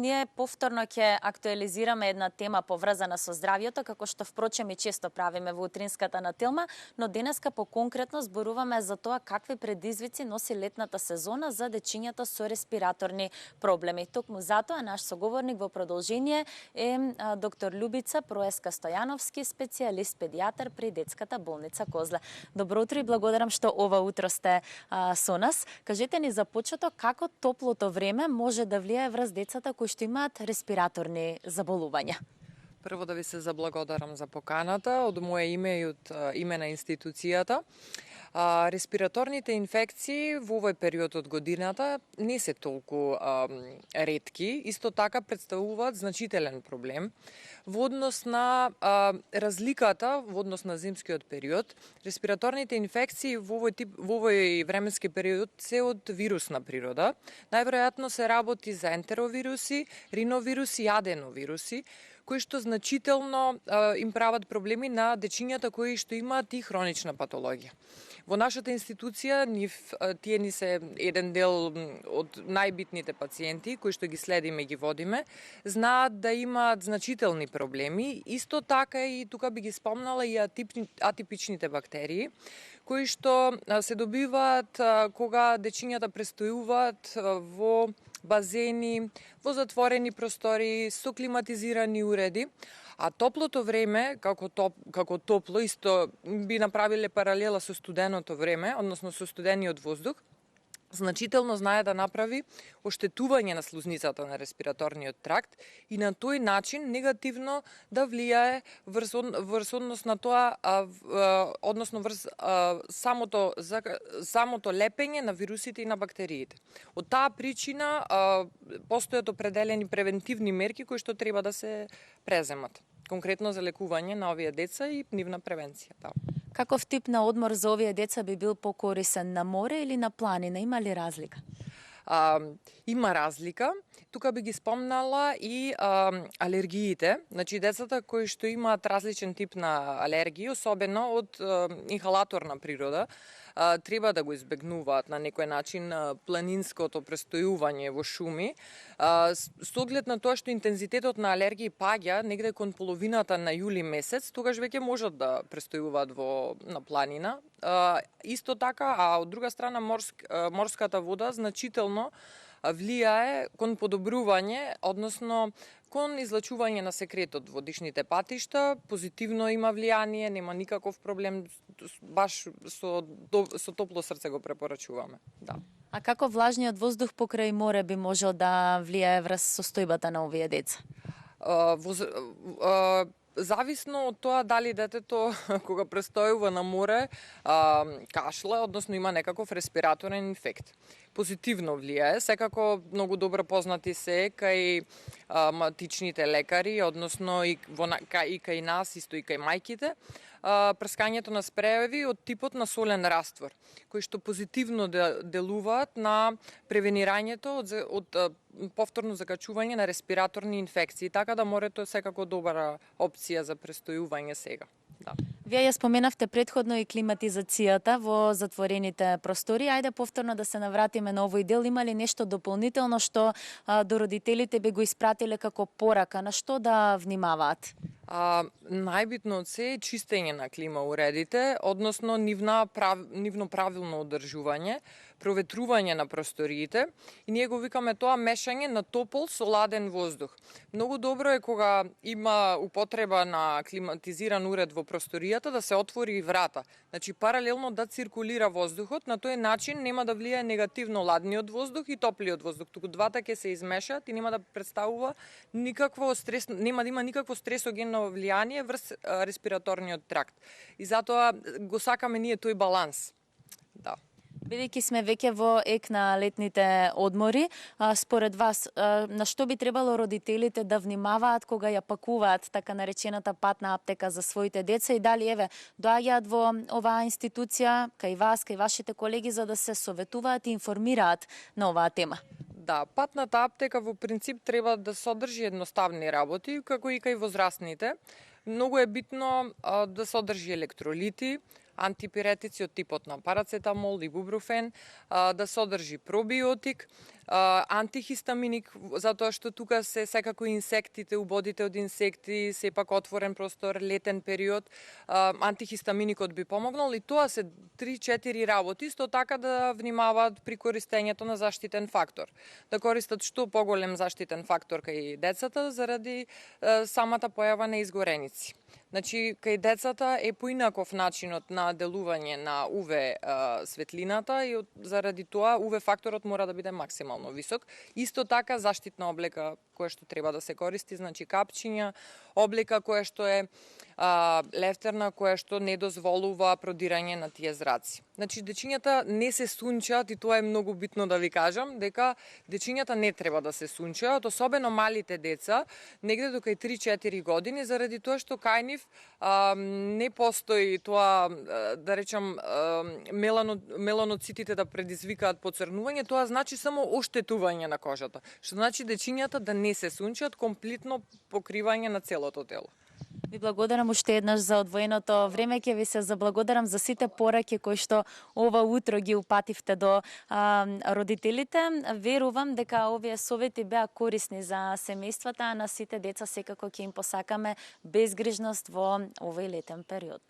ние повторно ќе актуализираме една тема поврзана со здравјето, како што впрочем и често правиме во утринската на Телма, но денеска поконкретно зборуваме за тоа какви предизвици носи летната сезона за дечињата со респираторни проблеми. Токму затоа наш соговорник во продолжение е доктор Љубица Проеска-Стојановски, специјалист педијатар при детската болница Козле. Добро утро и благодарам што ова утро сте со нас. Кажете ни за почеток како топлото време може да влијае врз децата кои што имаат респираторни заболувања. Прво да ви се заблагодарам за поканата од мое име и од име на институцијата. Респираторните инфекции во овој период од годината не се толку ретки, исто така представуваат значителен проблем во однос на разликата во однос на зимскиот период. Респираторните инфекции во овој временски период се од вирусна природа. Најверојатно се работи за ентеровируси, риновируси и аденовируси, кои што значително им прават проблеми на дечињата кои што имаат и хронична патологија. Во нашата институција тие ни се еден дел од најбитните пациенти кои што ги следиме и ги водиме, знаат да имаат значителни проблеми. Исто така и тука би ги спомнала и атипичните бактерии, кои што се добиваат кога дечињата престојуваат во базени, во затворени простори, со климатизирани уреди. А топлото време, како топло, исто би направиле паралела со студеното време, односно со студениот воздух, значително знае да направи оштетување на слузницата на респираторниот тракт и на тој начин негативно да влијае врз однос на тоа, односно врз самото лепење на вирусите и на бактериите. Од таа причина постојат определени превентивни мерки кои што треба да се преземат, конкретно за лекување на овие деца и нивна превенција. Да. Каков тип на одмор за овие деца би бил покорисен, на море или на планина? Има ли разлика? Има разлика. Тука би ги спомнала и алергиите. Значи, децата кои што имаат различен тип на алергии, особено од инхалаторна природа, треба да го избегнуваат на некој начин планинското престојување во шуми. Со оглед на тоа што интензитетот на алергии паѓа негде кон половината на јули месец, тогаш веќе можат да престојуваат на планина. Исто така, а од друга страна морската вода значително влијае кон подобрување, односно кон излачување на секретот во дишните патишта, позитивно има влијание, нема никаков проблем, баш со топло срце го препорачуваме. Да. А како влажниот воздух покрај море би можел да влијае врз состојбата на овие деца? Зависно од тоа дали детето кога престојува на море кашле, односно има некаков респираторен инфект. Позитивно влијае, секако многу добро познати се кај матичните лекари, односно и кај нас, исто и кај мајките, прскањето на спрееви од типот на солен раствор, кои што позитивно делуваат на превенирањето од повторно закачување на респираторни инфекции, така да морето е секако добра опција за престојување сега. Да. Вие ја споменавте предходно и климатизацијата во затворените простори. Ајде повторно да се навратиме на овој дел. Има ли нешто дополнително што до родителите би го испратиле како порака? На што да внимаваат? Најбитно од се е чистење на клима уредите, односно нивно правилно одржување, проветрување на просториите и ние го викаме тоа мешање на топол со ладен воздух. Многу добро е кога има употреба на климатизиран уред во просторијата да се отвори и врата. Значи паралелно да циркулира воздухот, на тој начин нема да влијае негативно ладниот воздух и топлиот воздух, туку двата ќе се измешаат и нема да представува нема да има никакво стресогенно влијание врз респираторниот тракт. И затоа го сакаме ние тој баланс. Да. Бидејќи сме веќе во ек на летните одмори, според вас, на што би требало родителите да внимаваат кога ја пакуваат така наречената патна аптека за своите деца и дали доаѓаат во оваа институција кај вас, кај вашите колеги за да се советуваат и информираат на оваа тема? Да, патната аптека во принцип треба да содржи едноставни работи, како и кај возрастните. Многу е битно да содржи електролити, антипиретици од типот на парацетамол, ибупрофен, да содржи пробиотик, антихистаминик, затоа што тука се секако инсектите, убодите од инсекти, сепак отворен простор, летен период, антихистаминикот би помогнал и тоа се 3-4 работи, исто така да внимаваат при користењето на заштитен фактор. Да користат што поголем заштитен фактор кај децата заради самата појава на изгореници. Значи, кај децата е поинаков начинот на делување на УВ светлината и заради тоа УВ факторот мора да биде максимално висок. Исто така заштитна облека која што треба да се користи, значи капчиња, облека која што е лефтерна, која што не дозволува продирање на тие зраци. Значи, дечињата не се сунчаат и тоа е многу битно да ви кажам, дека дечињата не треба да се сунчаат, особено малите деца, негде до кај 3-4 години, заради тоа што кај нив не постои тоа, да речам, меланоцитите да предизвикаат поцрнување, тоа значи само оштетување на кожата. Што значи дечињата да не се сунчаат, комплетно покривање на целото тело. Ви благодарам уште еднаш за одвоеното време, ќе ви се заблагодарам за сите пораки кои што ова утро ги упативте до родителите. Верувам дека овие совети беа корисни за семејствата, а на сите деца секако ќе им посакаме безгрижност во овој летен период.